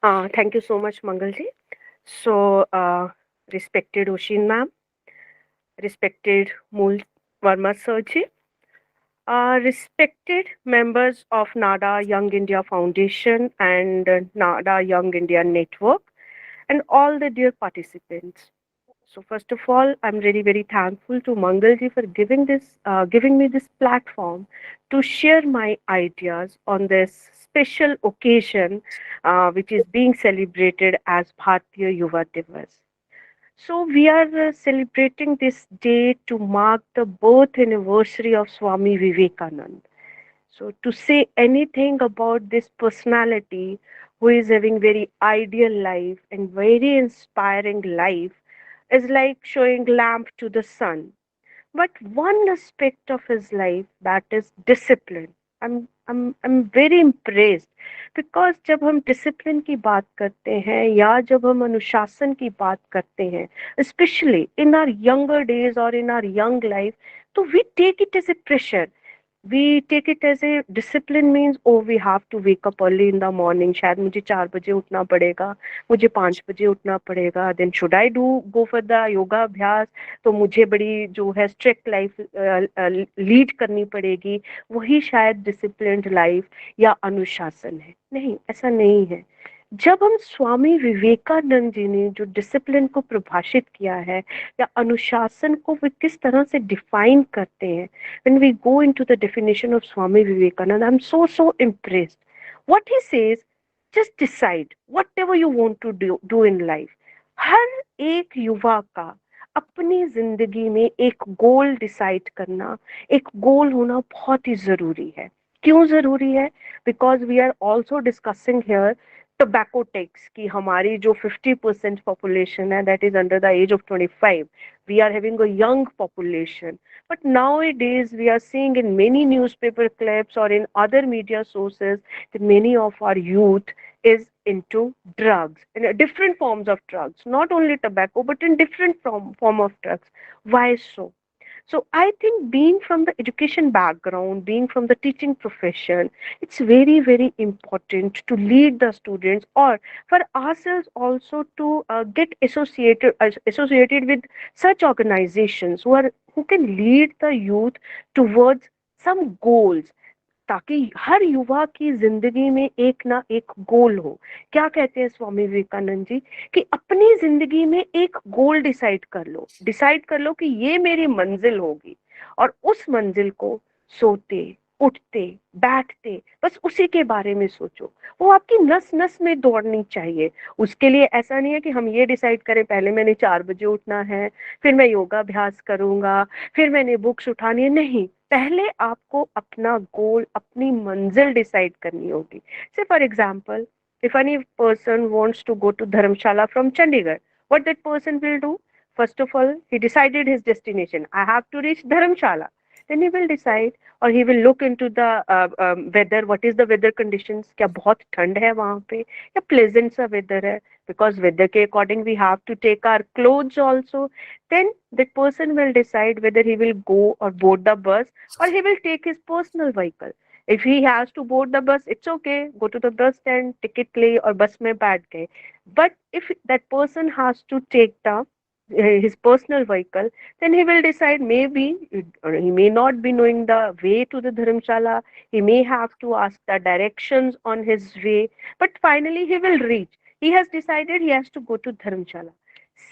Thank you so much, Mangalji. So, respected Oshin ma'am, respected Mool Verma Sirji, respected members of NADA Young India Foundation and NADA Young India Network, and all the dear participants. So first of all, I'm really very thankful to Mangalji for giving me this platform to share my ideas on this special occasion, which is being celebrated as Bharatiya Yuva Divas. So we are celebrating this day to mark the birth anniversary of Swami Vivekanand. So to say anything about this personality who is having very ideal life and very inspiring life is like showing lamp to the sun. But one aspect of his life, that is discipline. I'm very impressed because जब हम discipline की बात करते हैं या जब हम अनुशासन की बात करते हैं, especially in our younger days or in our young life, तो we take it as a pressure. We take it as a discipline means, oh, we have to wake up early in the morning. शायद मुझे 4 बजे उठना पड़ेगा, मुझे 5 बजे उठना पड़ेगा. Then should I do go for the yoga अभ्यास, तो मुझे बड़ी जो है स्ट्रिक्ट लाइफ लीड करनी पड़ेगी. वही शायद डिसिप्लिन्ड लाइफ या अनुशासन है. नहीं, ऐसा नहीं है. जब हम स्वामी विवेकानंद जी ने जो डिसिप्लिन को परिभाषित किया है या अनुशासन को वे किस तरह से डिफाइन करते हैं, when we go into the definition of Swami Vivekananda, I'm so impressed. What he says, just decide whatever you want to do in life. हर एक युवा का अपनी जिंदगी में एक गोल डिसाइड करना, एक गोल होना बहुत ही जरूरी है. क्यों जरूरी है? Because we are also discussing here tobacco tax की हमारी जो 50% पॉपुलेशन है that is under the age of 25. We are having a young population. But nowadays, we are seeing in many newspaper clips or in other media sources that many of our youth is into drugs, in different forms of drugs, not only tobacco, but in different form of drugs. Why so? So I think being from the education background, being from the teaching profession, it's very important to lead the students or for ourselves also to get associated with such organizations who can lead the youth towards some goals, ताकि हर युवा की जिंदगी में एक ना एक गोल हो. क्या कहते हैं स्वामी विवेकानंद जी कि अपनी जिंदगी में एक गोल डिसाइड कर लो कि ये मेरी मंजिल होगी, और उस मंजिल को सोते उठते बैठते बस उसी के बारे में सोचो. वो आपकी नस नस में दौड़नी चाहिए. उसके लिए ऐसा नहीं है कि हम ये डिसाइड करें पहले मैंने 4 बजे उठना है, फिर मैं योगा अभ्यास करूंगा, फिर मैंने बुक्स उठानी है. नहीं, पहले आपको अपना गोल, अपनी मंजिल डिसाइड करनी होगी. से for example, if any person wants to go to Dharamshala from Chandigarh, what that person will do? First of all, he decided his destination. I have to reach Dharamshala. Then he will decide, or he will look into the weather. What is the weather conditions? क्या बहुत ठंड है वहाँ पे या pleasant सा weather है? Because weather के according we have to take our clothes also. Then that person will decide whether he will go or board the bus or he will take his personal vehicle. If he has to board the bus, it's okay. Go to the bus stand, ticket ले और बस में बैठ गए. But if that person has to take the his personal vehicle, then he will decide maybe or he may not be knowing the way to the Dharamshala. He may have to ask the directions on his way, but finally he will reach. He has decided he has to go to Dharamshala.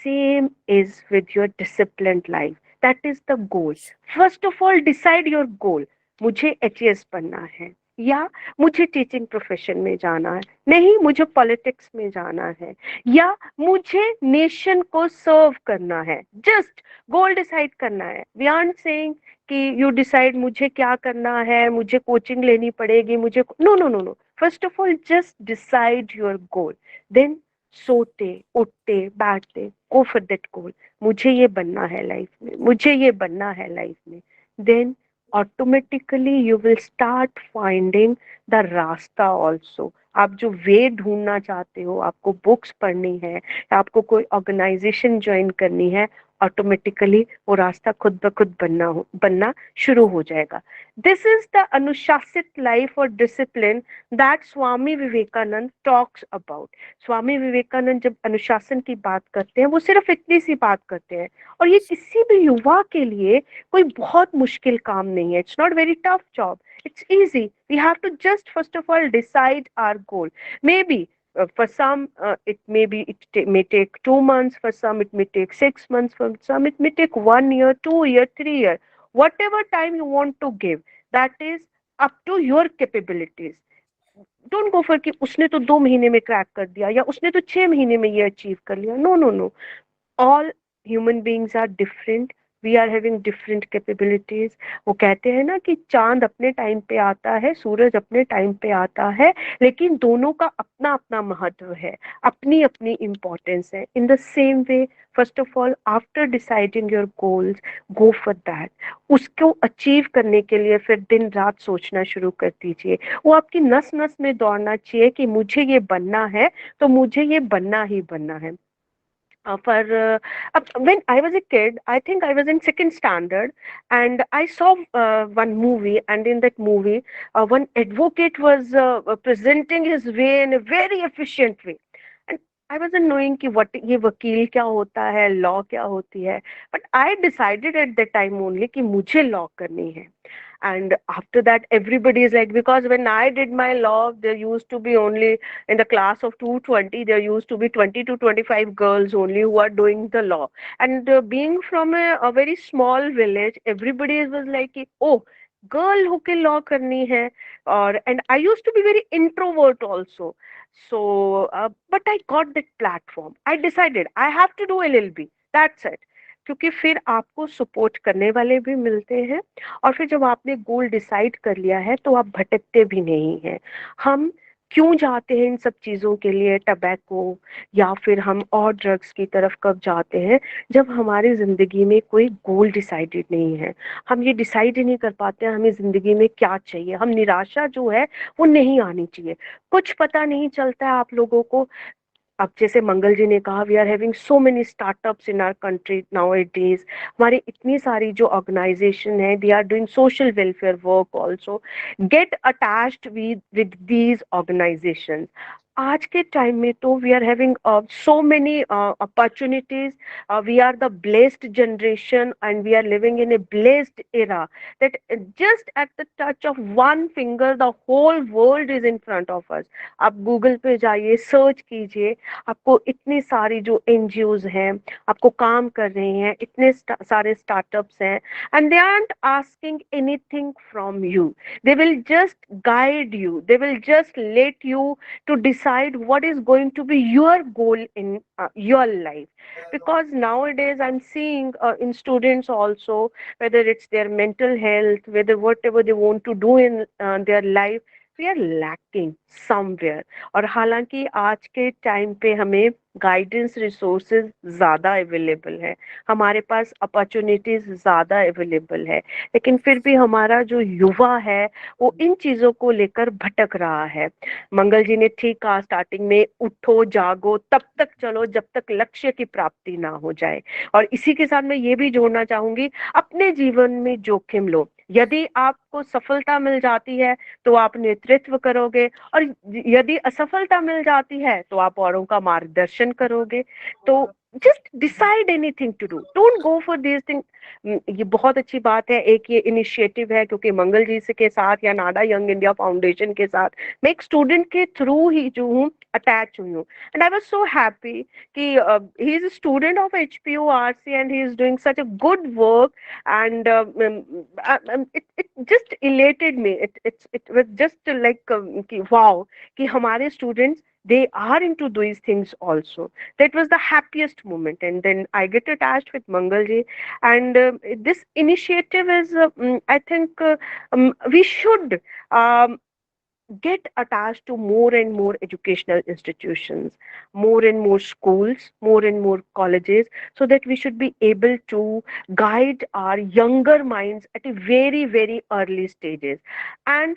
Same is with your disciplined life. That is the goal. First of all, decide your goal. मुझे HAS बनना है या मुझे teaching profession में जाना है, नहीं मुझे पॉलिटिक्स में जाना है या मुझे नेशन को सर्व करना है. जस्ट गोल डिसाइड करना है. वी आर सेइंग कि यू डिसाइड मुझे क्या करना है, मुझे कोचिंग लेनी पड़ेगी, मुझे no no no no. First of all just decide your goal. Then सोते उठते बैठते गो फॉर दैट गोल. मुझे ये बनना है लाइफ में, मुझे ये बनना है लाइफ में. Then automatically you will start finding the रास्ता ऑल्सो. आप जो वे ढूंढना चाहते हो, आपको बुक्स पढ़नी है, आपको कोई ऑर्गेनाइजेशन ज्वाइन करनी है, ऑटोमेटिकली वो रास्ता खुद ब खुद बनना शुरू हो जाएगा. दिस इज द अनुशासित लाइफ और discipline that Swami Vivekananda talks about. Swami Vivekananda जब अनुशासन की बात करते हैं वो सिर्फ इतनी सी बात करते हैं, और ये किसी भी युवा के लिए कोई बहुत मुश्किल काम नहीं है. It's not very tough job, it's easy. We have to just first of all decide our goal. Maybe for some it may be may take 2 months, for some it may take 6 months, for some it may take 1 year, 2 year, 3 year, whatever time you want to give, that is up to your capabilities. Don't go for कि उसने तो 2 महीने में crack कर दिया या उसने तो 6 महीने में ये अचीव कर लिया. No no no, all human beings are different. We are having different capabilities. वो कहते हैं ना कि चांद अपने टाइम पे आता है, सूरज अपने टाइम पे आता है, लेकिन दोनों का अपना अपना महत्व है, अपनी अपनी इम्पोर्टेंस है. In the same way, first of all after deciding your goals, go for that. उसको अचीव करने के लिए फिर दिन रात सोचना शुरू कर दीजिए. वो आपकी नस नस में दौड़ना चाहिए कि मुझे ये बनना है तो मुझे ये बनना ही बनना है. When I was a kid, I think I was in second standard, and I saw one movie, and in that movie, one advocate was presenting his way in a very efficient way, and I wasn't knowing कि what ये वकील क्या होता है, law क्या होती है, but I decided at that time only कि मुझे law करनी है. And after that everybody is like, because when I did my law there used to be only in the class of 220 there used to be 20 to 25 girls only who are doing the law. And being from a very small village, everybody was like, oh, girl होके law करनी है. और and I used to be very introvert also. So but I got that platform. I decided I have to do LLB, that's it. क्योंकि फिर आपको support करने वाले भी मिलते हैं, और फिर जब आपने गोल डिसाइड कर लिया है तो आप भटकते भी नहीं हैं. हम क्यों जाते हैं इन सब चीज़ों के लिए, टबैको या फिर हम और ड्रग्स की तरफ कब जाते हैं, जब हमारी ज़िंदगी में कोई गोल डिसाइडेड नहीं है. हम ये डिसाइड ही नहीं कर पाते हैं हमें ज़िंदगी में क्या चाहिए. हम निराशा जो है वो नहीं आनी चाहिए. कुछ पता नहीं चलता है आप लोगों को. अब जैसे मंगल जी ने कहा, we are having so many startups in our country nowadays. हमारी इतनी सारी जो ऑर्गेनाइजेशन है, they are doing social welfare work also. Get attached with these organization. आज के टाइम में तो we are having so many opportunities. We are the blessed generation and we are living in a blessed era that just at the touch of one finger the whole world is in front of us. आप Google पे जाइए, search कीजिए, आपको इतनी सारी जो NGOs हैं आपको काम कर रहे हैं, इतने सारे स्टार्टअप्स हैं, and they aren't asking anything from you. They will just guide you, they will just let you to decide what is going to be your goal in your life. Because nowadays I'm seeing in students also, whether it's their mental health, whether whatever they want to do in their life, we are lacking somewhere. और हालांकि आज के time पे हमें guidance resources ज़्यादा available है, हमारे पास opportunities ज़्यादा अवेलेबल है, लेकिन फिर भी हमारा जो युवा है वो इन चीज़ों को लेकर भटक रहा है. मंगल जी ने ठीक कहा स्टार्टिंग में, उठो जागो तब तक चलो जब तक लक्ष्य की प्राप्ति ना हो जाए. और इसी के साथ मैं ये भी जोड़ना चाहूंगी, अपने जीवन में जोखिम लो. यदि आपको सफलता मिल जाती है तो आप नेतृत्व करोगे, और यदि असफलता मिल जाती है तो आप औरों का मार्गदर्शन करोगे. तो just decide anything to do, don't go for this thing. ये बहुत अच्छी बात है, एक ये इनिशिएटिव है, क्योंकि मंगल जी से के साथ या नाडा यंग इंडिया फाउंडेशन के साथ मैं एक स्टूडेंट के थ्रू ही जो हूँ अटैच हुई हूँ. And I was so happy कि he is a student of HpuRc and he is doing such a good work. And it just elated me. It was just like wow, कि हमारे students they are into these things also. That was the happiest moment. And then I get attached with Mangalji, and this initiative is I think we should um, get attached to more and more educational institutions, more and more schools, more and more colleges, so that we should be able to guide our younger minds at a very, very early stages. And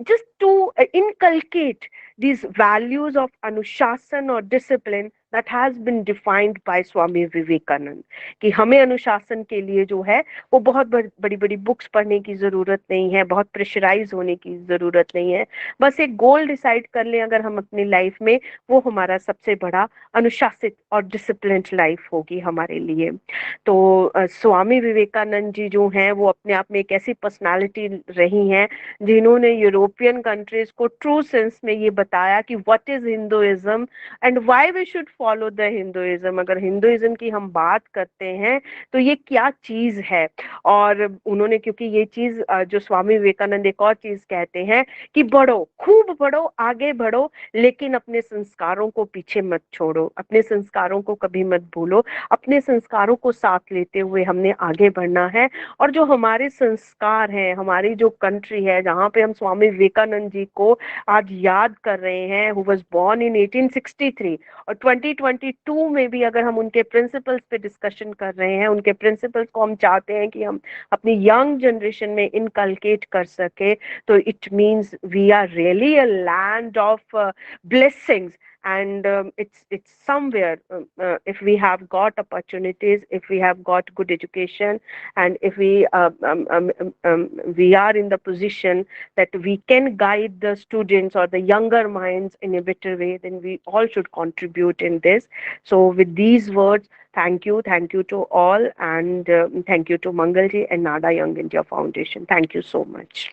just to inculcate these values of anushasan or discipline that has been defined by Swami Vivekananda, कि हमें अनुशासन के लिए जो है वो बहुत बड़ी बड़ी बुक्स पढ़ने की जरूरत नहीं है, बहुत प्रेशराइज होने की जरूरत नहीं है, बस एक गोल डिसाइड कर लें अगर हम अपनी लाइफ में, वो हमारा सबसे बड़ा अनुशासित और डिसिप्लिन्ड लाइफ होगी हमारे लिए। तो स्वामी विवेकानंद जी जो हैं वो अपने आप में एक ऐसी पर्सनालिटी रही हैं जिन्होंने यूरोपियन कंट्रीज को ट्रू सेंस में ये बताया कि what is Hinduism and why we should follow the Hinduism. अगर हिंदुइज्म की हम बात करते हैं तो ये क्या चीज है। और उन्होंने, क्योंकि ये चीज जो स्वामी विवेकानंद एक और चीज कहते हैं कि बढ़ो, खूब बढ़ो, आगे बढ़ो, लेकिन अपने संस्कारों को पीछे मत छोड़ो, अपने संस्कारों को कभी मत भूलो, अपने संस्कारों को साथ लेते हुए हमने आगे बढ़ना है। और जो हमारे संस्कार हैं, हमारी जो कंट्री है जहाँ पे हम स्वामी विवेकानंद जी को आज याद कर रहे हैं, हु वाज बोर्न इन 1863, और 2022 में भी अगर हम उनके प्रिंसिपल्स पे डिस्कशन कर रहे हैं, उनके प्रिंसिपल्स को हम चाहते हैं कि हम अपनी यंग जनरेशन में इनकलकेट कर सके, तो it means we are really a land of blessings. And it's somewhere, if we have got opportunities, if we have got good education, and if we are in the position that we can guide the students or the younger minds in a better way, then we all should contribute in this. So with these words, thank you to all, and thank you to Mangalji and Nada Young India Foundation. Thank you so much.